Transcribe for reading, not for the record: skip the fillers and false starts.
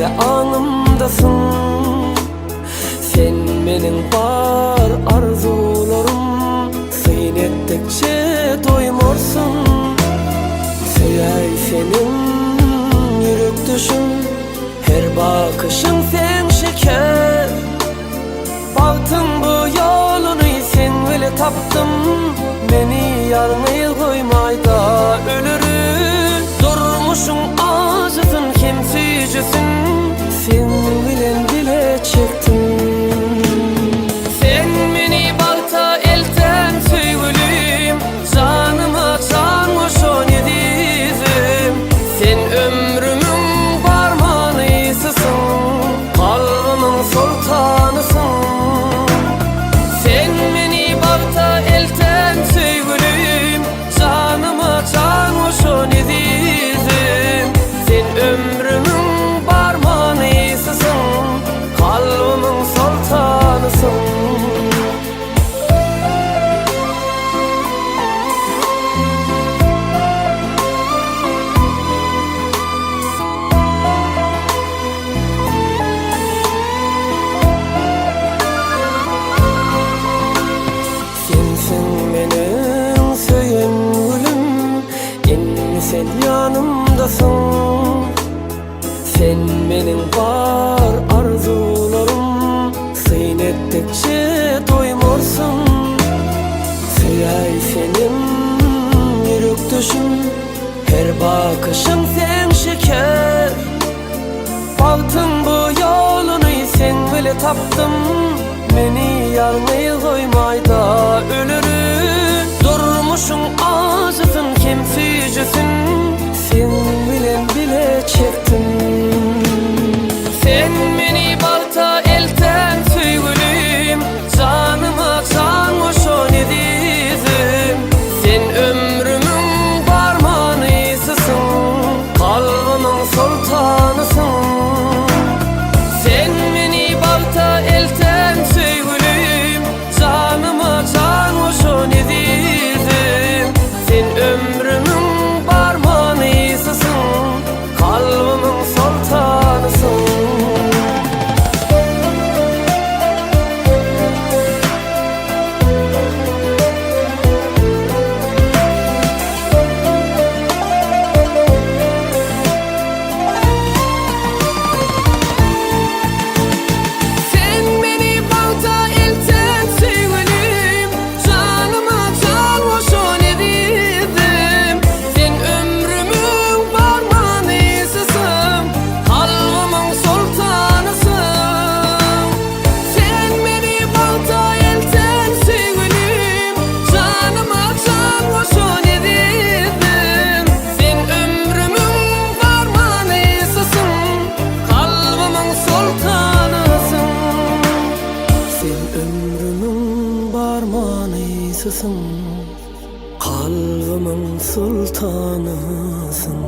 de anımdasın. Sen menin bar arzularım, syn etdikçe doymorsun. Söýäý senin ýürek düşüm, her bakışın sen şeker. Bagtyň bu ýoluny sen bile tapdym, meni ýalňyz goýmaýda ölürüm. Durmuşum ajysyn kim süýjüsün, sen bilen bile çekdim. Sen meni bagta elden süýgülüm, janyma jan goşan edizim. Sen ömrümün barmanysysyň, kalbymyň sultanysyn. Sen meni bagta elden süýgülüm, janyma jan goşan edizim. Sen ömrümün barmanysysyň, kalbymyň sultanysyn. Sen yanımdasın, sen menin bar arzularım, syn etdikçe doymorsun. Söýäý senin ýürek düşüm, her bakışın sen şeker. Bagtyň bu ýoluny sen bile tapdym, meni ýalňyz goýmaýda ölürüm. Durmuşum ajysyn kim süýjüsün, sen bilen bile çekdim. Sen meni bagta elden süýgülüm, janyma jan goşan edizim. Sen ömrümün barmanysysyň, kalbymyň sultanysyn. Sen meni bagta elden süýgülüm, janyma jan goşan edizim. Sen ömrümün barmanysysyň, kalbymyň sultanysyn. Sen meni bagta elden süýgülüm, janyma jan goşan edizim. Sen ömrümün barmanysysyň, kalbymyň sultanysyn. Sen meni bagta elden süýgülüm, janyma jan goşan edizim. Sen ömrümün barmanysysyň, kalbymyň sultanysyn. Sen ömrümün barmanysysyň, kalbymyň sultanysyn.